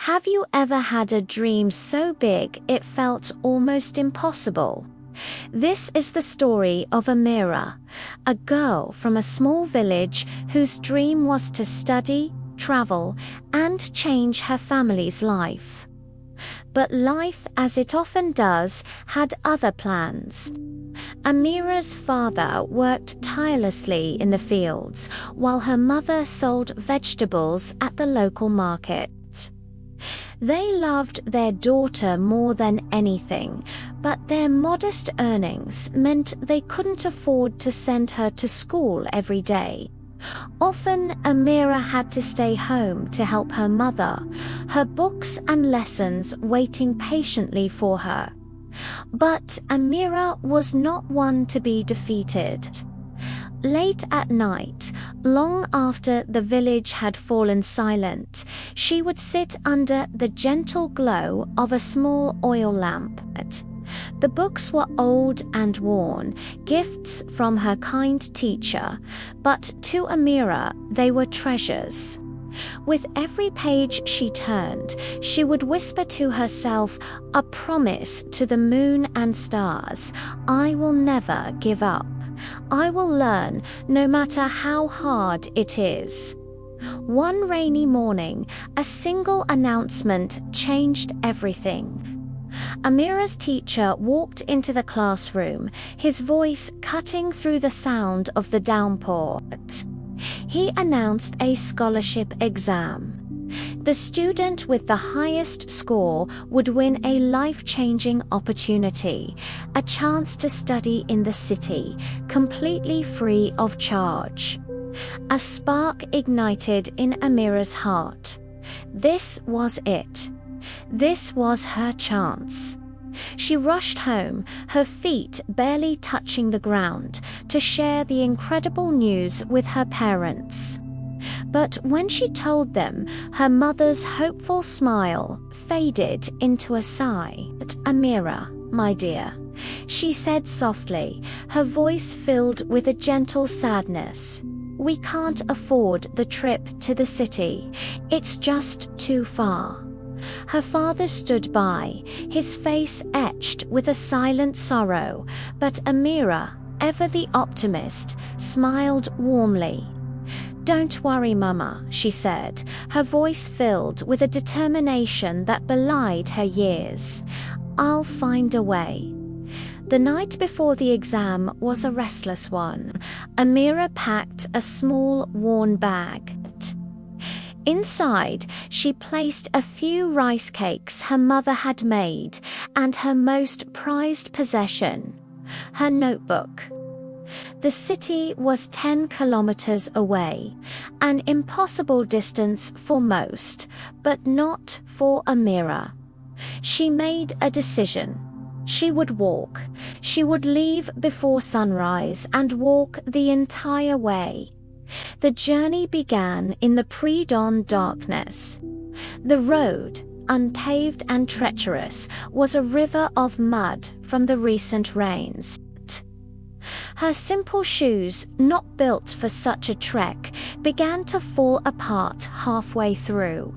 Have you ever had a dream so big it felt almost impossible? This is the story of Amira, a girl from a small village whose dream was to study, travel, and change her family's life. But life, as it often does, had other plans. Amira's father worked tirelessly in the fields, while her mother sold vegetables at the local market. They loved their daughter more than anything, but their modest earnings meant they couldn't afford to send her to school every day. Often, Amira had to stay home to help her mother, her books and lessons waiting patiently for her. But Amira was not one to be defeated. Late at night, long after the village had fallen silent, she would sit under the gentle glow of a small oil lamp. The books were old and worn, gifts from her kind teacher, but to Amira they were treasures. With every page she turned, she would whisper to herself a promise to the moon and stars: "I will never give up. I will learn no matter how hard it is." One rainy morning, a single announcement changed everything. Amira's teacher walked into the classroom, his voice cutting through the sound of the downpour. He announced a scholarship exam. The student with the highest score would win a life-changing opportunity, a chance to study in the city, completely free of charge. A spark ignited in Amira's heart. This was it. This was her chance. She rushed home, her feet barely touching the ground, to share the incredible news with her parents. But when she told them, her mother's hopeful smile faded into a sigh. "But Amira, my dear," she said softly, her voice filled with a gentle sadness, "we can't afford the trip to the city. It's just too far." Her father stood by, his face etched with a silent sorrow, but Amira, ever the optimist, smiled warmly. "Don't worry, Mama," she said, her voice filled with a determination that belied her years. "I'll find a way." The night before the exam was a restless one. Amira packed a small, worn bag. Inside, she placed a few rice cakes her mother had made and her most prized possession, her notebook. The city was 10 kilometers away, an impossible distance for most, but not for Amira. She made a decision. She would walk. She would leave before sunrise and walk the entire way. The journey began in the pre-dawn darkness. The road, unpaved and treacherous, was a river of mud from the recent rains. Her simple shoes, not built for such a trek, began to fall apart halfway through.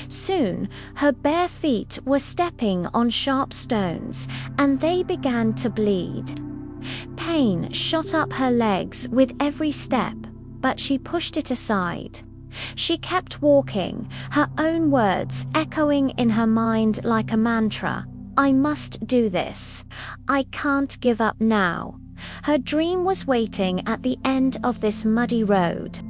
Soon, her bare feet were stepping on sharp stones, and they began to bleed. Pain shot up her legs with every step, but she pushed it aside. She kept walking, her own words echoing in her mind like a mantra. "I must do this. I can't give up now." Her dream was waiting at the end of this muddy road.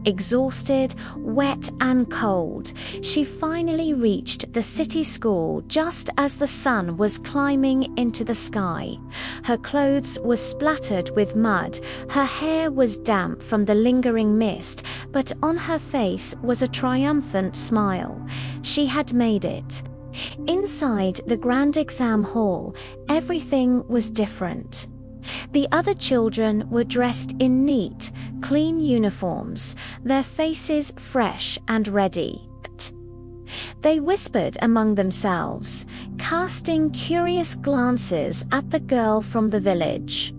Exhausted, wet and cold, she finally reached the city school just as the sun was climbing into the sky. Her clothes were splattered with mud, her hair was damp from the lingering mist, but on her face was a triumphant smile. She had made it. Inside the grand exam hall, everything was different. The other children were dressed in neat, clean uniforms, their faces fresh and ready. They whispered among themselves, casting curious glances at the girl from the village.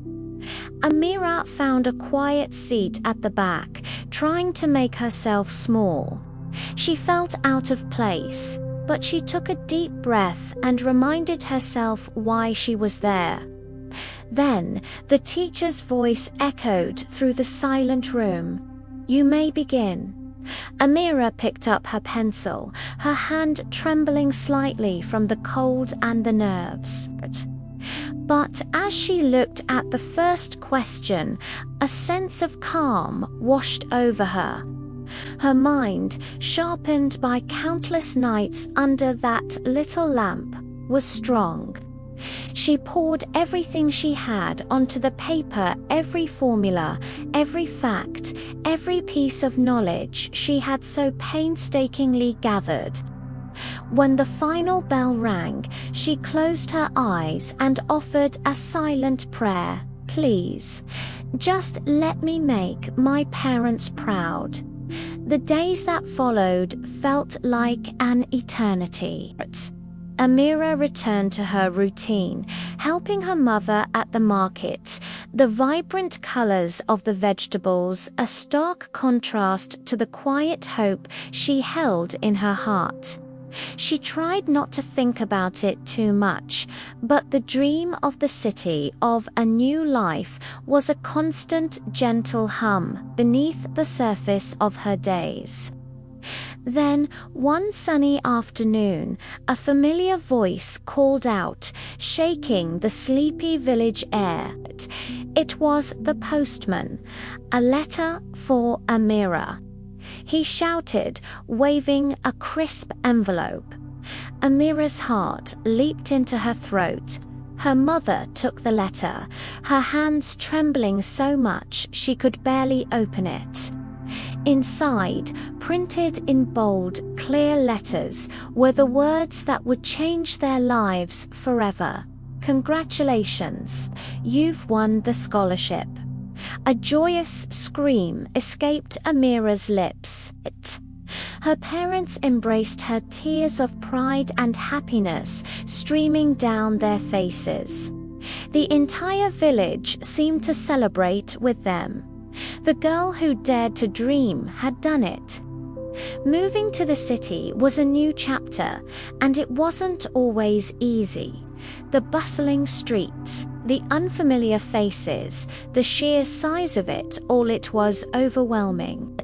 Amira found a quiet seat at the back, trying to make herself small. She felt out of place, but she took a deep breath and reminded herself why she was there. Then, the teacher's voice echoed through the silent room. "You may begin." Amira picked up her pencil, her hand trembling slightly from the cold and the nerves. But as she looked at the first question, a sense of calm washed over her. Her mind, sharpened by countless nights under that little lamp, was strong. She poured everything she had onto the paper, every formula, every fact, every piece of knowledge she had so painstakingly gathered. When the final bell rang, she closed her eyes and offered a silent prayer. "Please, just let me make my parents proud." The days that followed felt like an eternity. Amira returned to her routine, helping her mother at the market. The vibrant colors of the vegetables, a stark contrast to the quiet hope she held in her heart. She tried not to think about it too much, but the dream of the city, of a new life, was a constant, gentle hum beneath the surface of her days. Then, one sunny afternoon, a familiar voice called out, shaking the sleepy village air. It was the postman. "A letter for Amira," he shouted, waving a crisp envelope. Amira's heart leaped into her throat. Her mother took the letter, her hands trembling so much she could barely open it. Inside, printed in bold, clear letters, were the words that would change their lives forever. "Congratulations, you've won the scholarship." A joyous scream escaped Amira's lips. Her parents embraced her, tears of pride and happiness streaming down their faces. The entire village seemed to celebrate with them. The girl who dared to dream had done it. Moving to the city was a new chapter, and it wasn't always easy. The bustling streets, the unfamiliar faces, the sheer size of it all, it was overwhelming.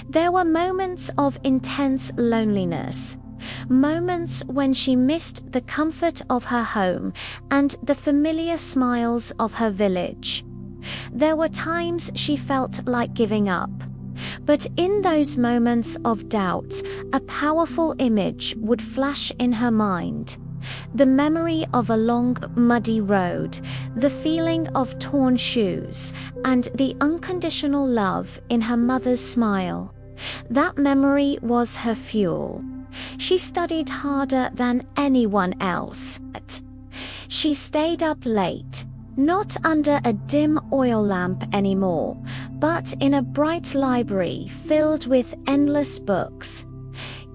There were moments of intense loneliness, moments when she missed the comfort of her home and the familiar smiles of her village. There were times she felt like giving up. But in those moments of doubt, a powerful image would flash in her mind. The memory of a long, muddy road, the feeling of torn shoes, and the unconditional love in her mother's smile. That memory was her fuel. She studied harder than anyone else. She stayed up late. Not under a dim oil lamp anymore, but in a bright library filled with endless books.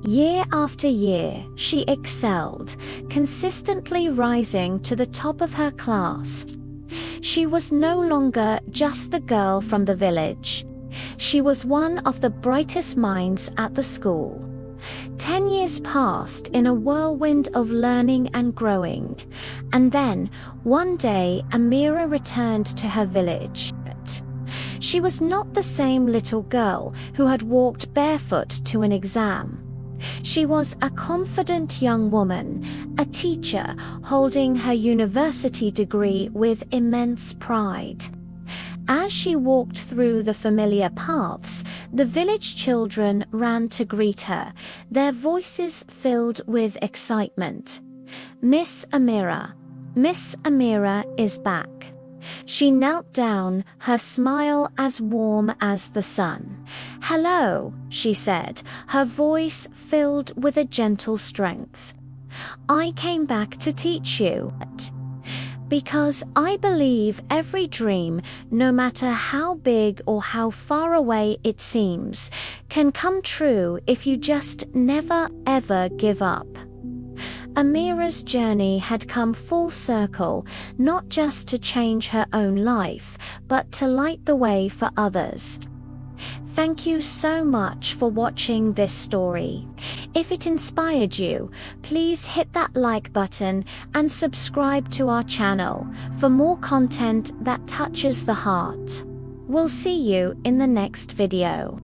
Year after year, she excelled, consistently rising to the top of her class. She was no longer just the girl from the village. She was one of the brightest minds at the school. 10 years passed in a whirlwind of learning and growing, and then, one day, Amira returned to her village. She was not the same little girl who had walked barefoot to an exam. She was a confident young woman, a teacher holding her university degree with immense pride. As she walked through the familiar paths, the village children ran to greet her, their voices filled with excitement. Miss Amira is back." She knelt down, her smile as warm as the sun. "Hello," she said, her voice filled with a gentle strength. "I came back to teach you. Because I believe every dream, no matter how big or how far away it seems, can come true if you just never ever give up." Amira's journey had come full circle, not just to change her own life, but to light the way for others. Thank you so much for watching this story. If it inspired you, please hit that like button and subscribe to our channel for more content that touches the heart. We'll see you in the next video.